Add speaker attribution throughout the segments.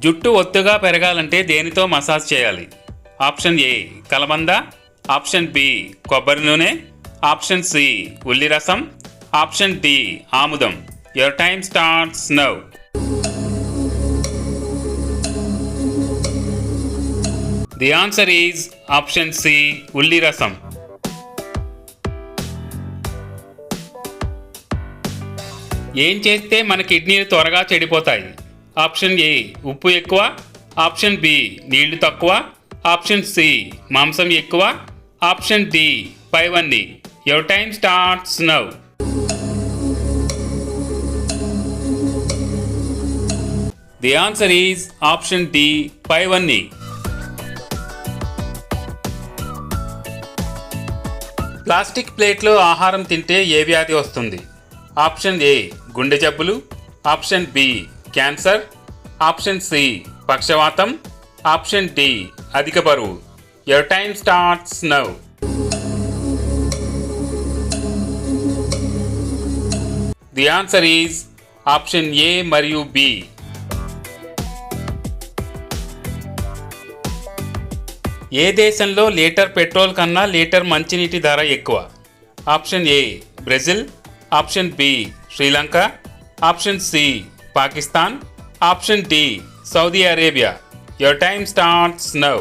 Speaker 1: జుట్టు ఒత్తుగా పెరగాలంటే దేనితో మసాజ్ చేయాలి? ఆప్షన్ ఏ కలబంద, ఆప్షన్ బి కొబ్బరి నూనె, ఆప్షన్ సి ఉల్లి రసం, ఆప్షన్ డి ఆముదం. Your time starts now. The answer is option C ఉల్లి రసం. ఏం చేస్తే మన కిడ్నీలు త్వరగా చెడిపోతాయి? ఆప్షన్ ఏ ఉప్పు ఎక్కువ, ఆప్షన్ బి నీళ్లు తక్కువ, ఆప్షన్ సి మాంసం ఎక్కువ, ఆప్షన్ డి పైవన్నీ. Your time starts now. The answer is option D పైవన్నీ. ప్లాస్టిక్ ప్లేట్లో ఆహారం తింటే ఏ వ్యాధి వస్తుంది? ఆప్షన్ ఏ గుండె జబ్బులు, option B cancer, option C పక్షవాతం, ఆప్షన్ డి అధిక బరువు. Your time starts now. The answer is option A మరియు బి. ఏ దేశంలో లీటర్ పెట్రోల్ కన్నా లీటర్ మంచినీటి ధర ఎక్కువ? Option A Brazil, option B Sri Lanka, option C Pakistan, option D Saudi Arabia. Your time starts now.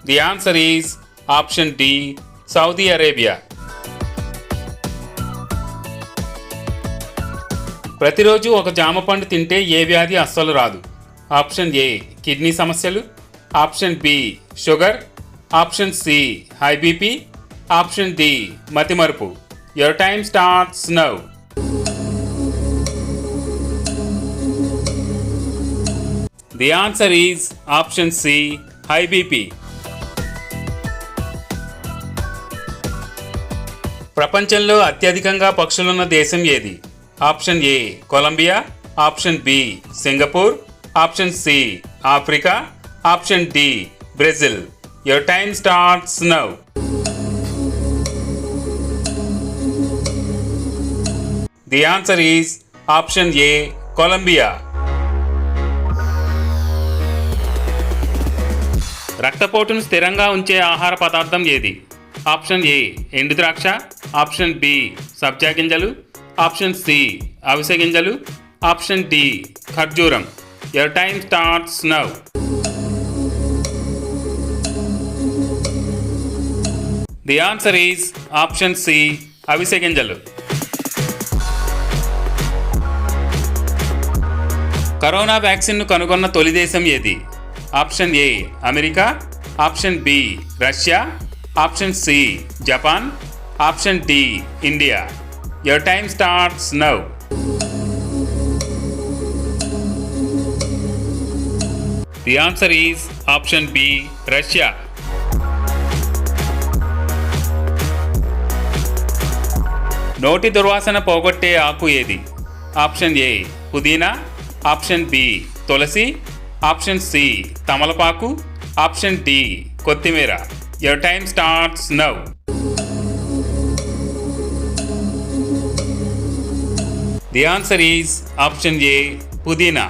Speaker 1: The answer is option D Saudi Arabia. ప్రతిరోజు ఒక జామ పండు తింటే ఏ వ్యాధి అస్సలు రాదు? ఆప్షన్ ఏ కిడ్నీ సమస్యలు, option B sugar, option C high BP, option D మతిమరుపు. Your time starts now. The answer is option C high BP. ప్రపంచంలో అత్యధికంగా పక్షులున్న దేశం ఏది? Option A Colombia, option B Singapore, option C Africa, option D Brazil. Your time starts now. The answer is option A Colombia. రక్తపోటును స్థిరంగా ఉంచే ఆహార పదార్థం ఏది? ఆప్షన్ ఏ ఎండు ద్రాక్ష, ఆప్షన్ బి సబ్జా గింజలు, ఆప్షన్ సి అవిసె గింజలు, ఆప్షన్ డి ఖర్జూరం. Your time starts now. The answer is option C అవిసె గింజలు. కరోనా వ్యాక్సిన్ను కనుగొన్న తొలి దేశం ఏది? Option A America, option B Russia, option C Japan, option D India. Your time starts now. The answer is option B Russia. నోటి దుర్వాసన పోగొట్టే ఆకు ఏది? ఆప్షన్ ఏ పుదీనా, ఆప్షన్ బి తులసి, ఆప్షన్ సి తమలపాకు, ఆప్షన్ డి కొత్తిమీర. Your time starts now. The answer is option A పుదీనా.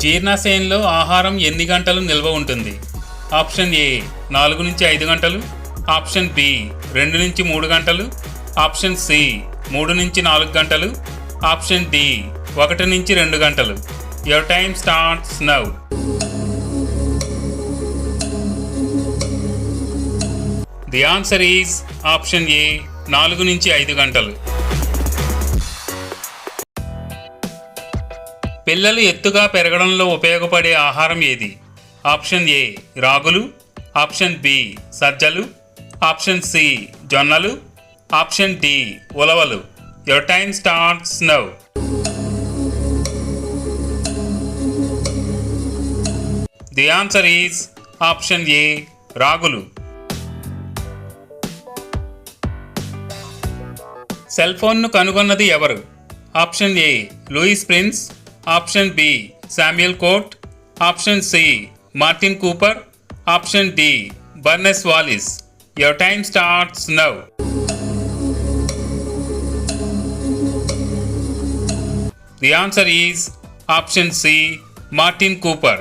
Speaker 1: జీర్ణాశయంలో ఆహారం ఎన్ని గంటలు నిల్వ ఉంటుంది? ఆప్షన్ ఏ 4 నుంచి 5 గంటలు, ఆప్షన్ బి 2 నుంచి 3 గంటలు, ఆప్షన్ సి 3 నుంచి 4 గంటలు, ఆప్షన్ డి 1 నుంచి 2 గంటలు. Your time starts now. The answer is option ఏ 4 నుంచి 5 గంటలు. పిల్లలు ఎత్తుగా పెరగడంలో ఉపయోగపడే ఆహారం ఏది? ఆప్షన్ ఏ రాగులు, ఆప్షన్ బి సజ్జలు, ఆప్షన్ సి జొన్నలు, ఆప్షన్ డి ఉలవలు. Your time starts now. The answer is option A రాగులు. సెల్ ఫోన్ను కనుగొన్నది ఎవరు? Option A Louis Prince, option B Samuel Court, option C Martin Cooper, option D Barnes Wallis. Your time starts now. The answer is option C, Martin Cooper.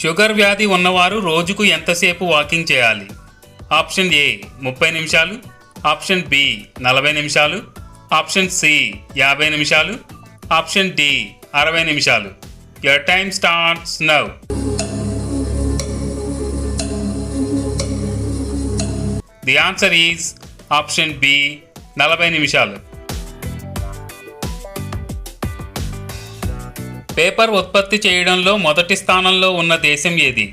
Speaker 1: Sugar వ్యాధి ఉన్నవారు రోజుకు ఎంతసేపు walking చేయాలి? Option A 30 నిమిషాలు, option B 40 నిమిషాలు, option C 50 నిమిషాలు, option D 60 నిమిషాలు. Your time starts now. The answer is option B, 40 నిమిషాలు. పేపర్ ఉత్పత్తి చేయడంలో మొదటి స్థానంలో ఉన్న దేశం ఏది?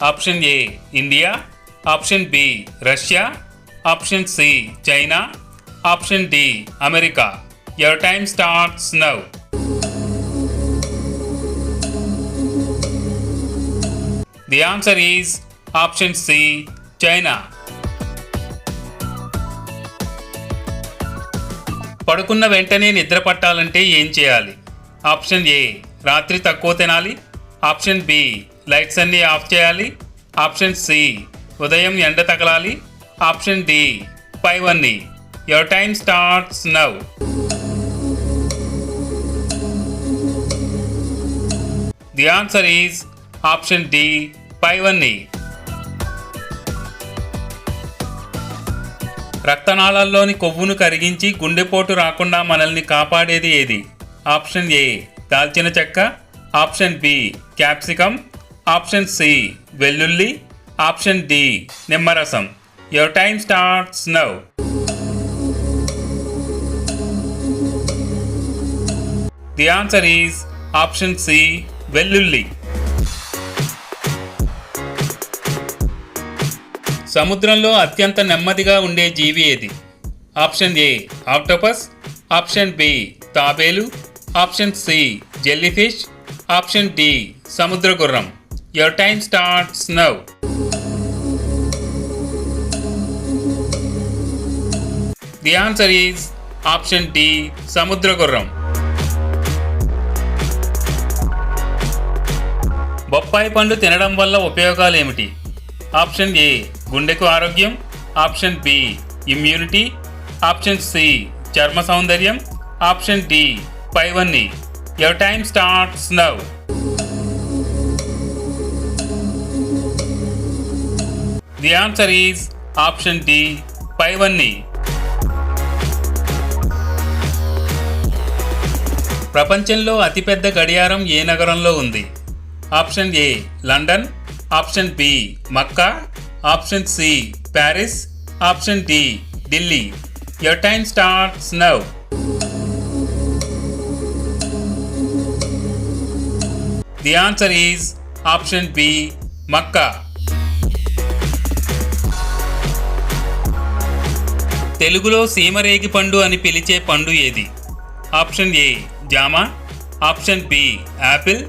Speaker 1: Option A India, option B Russia, option C China, option D America. Your time starts now. The answer is option C China. పడుకున్న వెంటనే నిద్ర పట్టాలంటే ఏం చేయాలి? ఆప్షన్ ఏ రాత్రి తక్కువ తినాలి, ఆప్షన్ బి లైట్స్ అన్నీ ఆఫ్ చేయాలి, ఆప్షన్ సి ఉదయం ఎండ తగలాలి, ఆప్షన్ డి పైవన్నీ. Your time starts now. The answer is option D పైవన్నీ. రక్తనాళాల్లోని కొవ్వును కరిగించి గుండెపోటు రాకుండా మనల్ని కాపాడేది ఏది? ఆప్షన్ ఏ దాల్చిన చెక్క, option B capsicum, option C వెల్లుల్లి, ఆప్షన్ డి నిమ్మరసం. Your time starts now. The answer is option C వెల్లుల్లి. సముద్రంలో అత్యంత నెమ్మదిగా ఉండే జీవి ఏది? Option A octopus, option B తాబేలు, option C jellyfish, option D సముద్ర గుర్రం. Your time starts now. The answer is option D సముద్ర గుర్రం. బొప్పాయి పండు తినడం వల్ల ఉపయోగాలు ఏమిటి? ఆప్షన్ ఏ గుండెకు ఆరోగ్యం, option B immunity, option C చర్మ సౌందర్యం, ఆప్షన్ డి పైవన్నీ. Your time starts now. The answer is option D పైవన్నీ. ప్రపంచంలో అతిపెద్ద గడియారం ఏ నగరంలో ఉంది? Option A London, option B Mecca, option C Paris, option D Delhi. Your time starts now. The answer is option B Mecca. తెలుగులో సీమరేగి పండు అని పిలిచే పండు ఏది? ఆప్షన్ ఏ జామ, option B apple,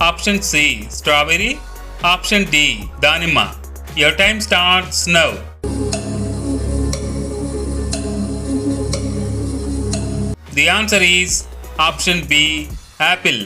Speaker 1: option C strawberry, option D దానిమ్మ. Your time starts now. The answer is option B Apple.